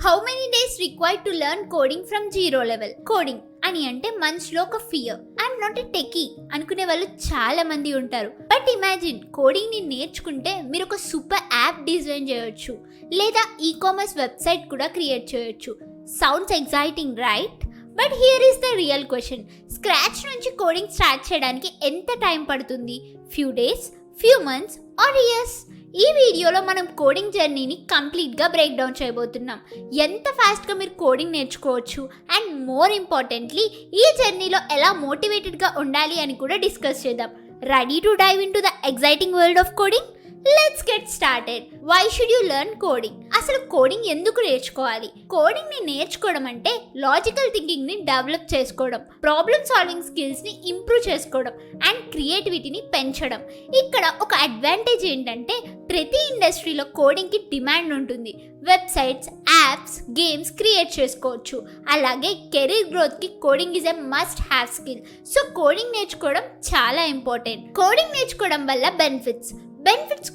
How many days required to learn coding from zero level? Coding అని అంటే మనసులో ఒక fear, I'm not a techie అనుకునే వాళ్ళు చాలా మంది ఉంటారు. బట్ ఇమాజిన్, కోడింగ్ ని నేర్చుకుంటే మీరు ఒక సూపర్ యాప్ డిజైన్ చేయొచ్చు, లేదా ఈ-కామర్స్ వెబ్సైట్ కూడా క్రియేట్ చేయొచ్చు. Sounds exciting, right? But here is the real question. Scratch నుంచి కోడింగ్ స్టార్ట్ చేయడానికి ఎంత టైం పడుతుంది? Few days, few months or years? ఈ వీడియోలో మనం కోడింగ్ జర్నీని కంప్లీట్గా బ్రేక్ డౌన్ చేయబోతున్నాం. ఎంత ఫాస్ట్గా మీరు కోడింగ్ నేర్చుకోవచ్చు అండ్ మోర్ ఇంపార్టెంట్లీ ఈ జర్నీలో ఎలా మోటివేటెడ్గా ఉండాలి అని కూడా డిస్కస్ చేద్దాం. Ready to dive into the exciting world of coding? Let's get started. Why should you learn coding? అసలు కోడింగ్ ఎందుకు నేర్చుకోవాలి? కోడింగ్ ని నేర్చుకోవడం అంటే లాజికల్ థింకింగ్ ని డెవలప్ చేసుకోవడం, ప్రాబ్లమ్ సాల్వింగ్ స్కిల్స్ ని ఇంప్రూవ్ చేసుకోవడం అండ్ క్రియేటివిటీని పెంచడం. ఇక్కడ ఒక అడ్వాంటేజ్ ఏంటంటే ప్రతి ఇండస్ట్రీలో కోడింగ్ కి డిమాండ్ ఉంటుంది. వెబ్సైట్స్, యాప్స్, గేమ్స్ క్రియేట్ చేసుకోవచ్చు. అలాగే కెరీర్ గ్రోత్ కి coding is a must have skill. So coding నేర్చుకోవడం చాలా ఇంపార్టెంట్. కోడింగ్ నేర్చుకోవడం వల్ల బెనిఫిట్స్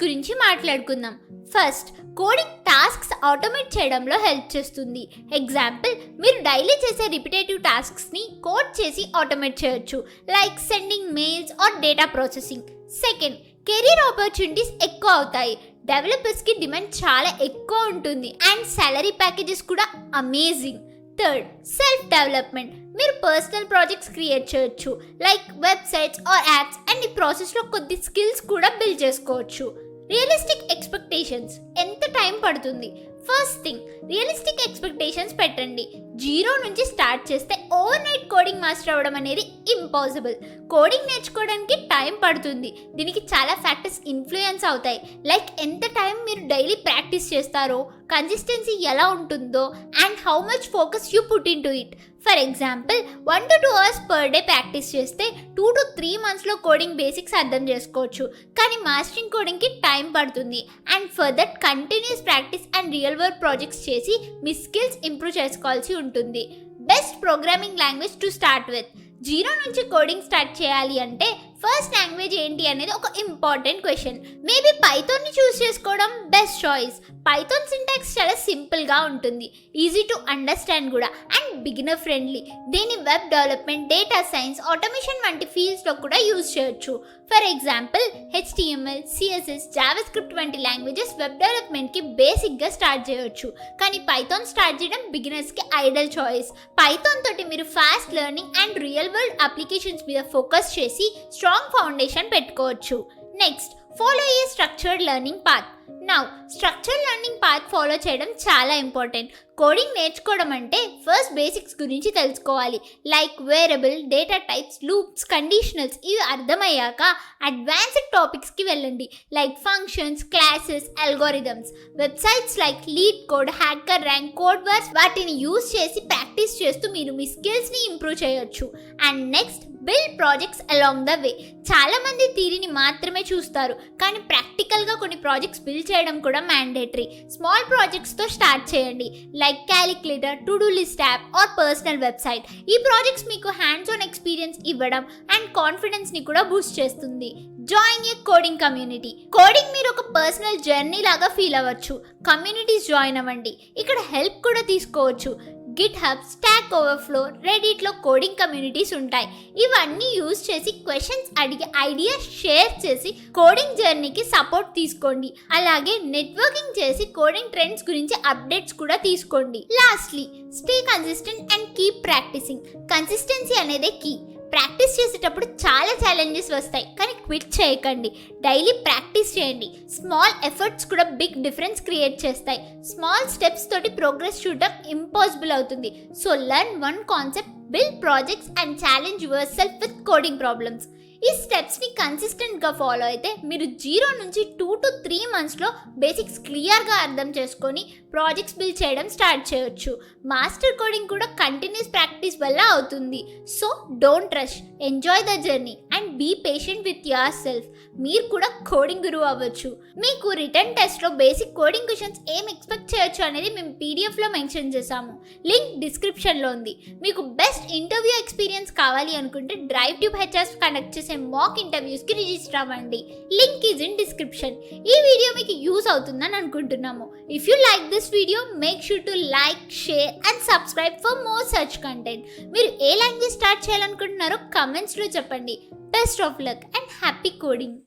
గురించి మాట్లాడుకుందాం. ఫస్ట్, కోడింగ్ టాస్క్స్ ఆటోమేట్ చేయడంలో హెల్ప్ చేస్తుంది. ఎగ్జాంపుల్, మీరు డైలీ చేసే రిపిటేటివ్ టాస్క్స్ని కోడ్ చేసి ఆటోమేట్ చేయొచ్చు, like sending mails or data processing. Second, career opportunities ఎక్కువ అవుతాయి. డెవలపర్స్కి డిమాండ్ చాలా ఎక్కువ ఉంటుంది అండ్ సాలరీ ప్యాకేజెస్ కూడా అమేజింగ్. Third, self development. మీరు పర్సనల్ ప్రాజెక్ట్స్ క్రియేట్ చేయొచ్చు, like websites or apps, and ఈ ప్రాసెస్లో కొద్ది స్కిల్స్ కూడా బిల్డ్ చేసుకోవచ్చు. Realistic expectations. ఎంత టైం పడుతుంది? ఫస్ట్ థింగ్, రియలిస్టిక్ ఎక్స్పెక్టేషన్స్ పెట్టండి. జీరో నుంచి స్టార్ట్ చేస్తే ఓవర్ నైట్ కోడింగ్ మాస్టర్ అవ్వడం అనేది ఇంపాసిబుల్. కోడింగ్ నేర్చుకోవడానికి టైం పడుతుంది. దీనికి చాలా ఫ్యాక్టర్స్ ఇన్ఫ్లుయెన్స్ అవుతాయి, లైక్ ఎంత టైం మీరు డైలీ ప్రాక్టీస్ చేస్తారో, కన్సిస్టెన్సీ ఎలా ఉంటుందో and how much focus you put into it. For example, 1 to 2 hours per day practice చేస్తే 2 to 3 monthsలో కోడింగ్ బేసిక్స్ అర్థం చేసుకోవచ్చు. కానీ మాస్టరింగ్ కోడింగ్కి టైం పడుతుంది and for that continuous practice and real world projects చేసి మీ skills improve చేసుకోవాల్సి ఉంటుంది. Best programming language to start with. Zero నుంచి coding start చేయాలి అంటే ఫస్ట్ లాంగ్వేజ్ ఏంటి అనేది ఒక ఇంపార్టెంట్ క్వశ్చన్. మేబీ పైథాన్ని చూస్ చేసుకోవడం బెస్ట్ చాయిస్. పైథాన్ సింటాక్స్ చాలా సింపుల్గా ఉంటుంది, ఈజీ టు అండర్స్టాండ్ కూడా అండ్ బిగినర్ ఫ్రెండ్లీ. దీన్ని web development, data science, automation వంటి ఫీల్డ్స్లో కూడా యూజ్ చేయొచ్చు. For example, HTML, CSS, JavaScript వంటి లాంగ్వేజెస్ వెబ్ డెవలప్మెంట్కి బేసిక్గా స్టార్ట్ చేయొచ్చు. కానీ పైథాన్ స్టార్ట్ చేయడం బిగినర్స్కి ఐడల్ చాయిస్. పైథాన్ తోటి మీరు fast learning and real world applications మీద ఫోకస్ చేసి స్ట్రాంగ్ ఫౌండేషన్ పెట్టుకోవచ్చు. నెక్స్ట్, ఫాలో ఏ structured learning path. Now, structured learning path follow చేయడం చాలా ఇంపార్టెంట్. కోడింగ్ నేర్చుకోవడం అంటే ఫస్ట్ బేసిక్స్ గురించి తెలుసుకోవాలి, like variable, data types, loops, conditionals. ఇవి అర్థమయ్యాక అడ్వాన్స్డ్ టాపిక్స్కి వెళ్ళండి, like functions, classes, algorithms. Websites like LeetCode, HackerRank, Codewars వాటిని యూజ్ చేసి ప్రాక్టీస్ చేస్తూ మీరు మీ స్కిల్స్ని ఇంప్రూవ్ చేయొచ్చు. And next, build projects along the way. చాలా మంది థియరీని మాత్రమే చూస్తారు, కానీ ప్రాక్టికల్గా కొన్ని ప్రాజెక్ట్స్ బిల్డ్ చేయడం కూడా మ్యాండేటరీ. స్మాల్ ప్రాజెక్ట్స్తో స్టార్ట్ చేయండి, like calculator, to do list app or personal website. ఈ ప్రాజెక్ట్స్ మీకు హ్యాండ్స్ ఆన్ ఎక్స్పీరియన్స్ ఇవ్వడం అండ్ కాన్ఫిడెన్స్ని కూడా బూస్ట్ చేస్తుంది. Join a coding community. Coding మీరు ఒక పర్సనల్ జర్నీ లాగా ఫీల్ అవ్వచ్చు. కమ్యూనిటీస్ జాయిన్ అవ్వండి, ఇక్కడ హెల్ప్ కూడా తీసుకోవచ్చు. GitHub, Stack Overflow, Redditలో కోడింగ్ కమ్యూనిటీస్ ఉంటాయి. ఇవన్నీ యూజ్ చేసి క్వశ్చన్స్ అడిగి ఐడియాస్ షేర్ చేసి కోడింగ్ జర్నీకి సపోర్ట్ తీసుకోండి. అలాగే నెట్వర్కింగ్ చేసి కోడింగ్ ట్రెండ్స్ గురించి అప్డేట్స్ కూడా తీసుకోండి. Lastly, stay consistent and keep practicing. Consistency అనేదే కీ. ప్రాక్టీస్ చేసేటప్పుడు చాలా ఛాలెంజెస్ వస్తాయి, కానీ క్విట్ చేయకండి. డైలీ ప్రాక్టీస్ చేయండి. స్మాల్ ఎఫర్ట్స్ కూడా బిగ్ డిఫరెన్స్ క్రియేట్ చేస్తాయి. స్మాల్ స్టెప్స్ తోటి ప్రోగ్రెస్ చూడడం ఇంపాసిబుల్ అవుతుంది. So learn one concept, build projects and challenge yourself with coding problems. ఈ స్టెప్స్ని కన్సిస్టెంట్గా ఫాలో అయితే మీరు 0 నుంచి 2 to 3 monthsలో బేసిక్స్ క్లియర్గా అర్థం చేసుకొని ప్రాజెక్ట్స్ బిల్డ్ చేయడం స్టార్ట్ చేయొచ్చు. మాస్టర్ కోడింగ్ కూడా కంటిన్యూస్ ప్రాక్టీస్ వల్ల అవుతుంది. So don't rush, enjoy the journey and be patient with yourself. మీరు కూడా కోడింగ్ గురువు అవ్వచ్చు. మీకు రిటర్న్ టెస్ట్లో బేసిక్ కోడింగ్ క్వశ్చన్స్ ఏం ఎక్స్పెక్ట్ చేయొచ్చు అనేది మేము పీడిఎఫ్లో మెన్షన్ చేసాము. లింక్ డిస్క్రిప్షన్లో ఉంది. మీకు బెస్ట్ ఇంటర్వ్యూ ఎక్స్పీరియన్స్ కావాలి అనుకుంటే డ్రైవ్ ట్యూబ్ హెచ్ఆర్స్ కండక్ట్ చేసే మాక్ ఇంటర్వ్యూస్కి రిజిస్టర్ అవ్వండి. Link is in description. ఈ వీడియో మీకు యూజ్ అవుతుందని అనుకుంటున్నాము. If you like this video make sure to like, share and subscribe for more such content. మీరు ఏ లాంగ్వేజ్ స్టార్ట్ చేయాలనుకుంటున్నారో కమెంట్స్లో చెప్పండి. Best of luck and happy coding.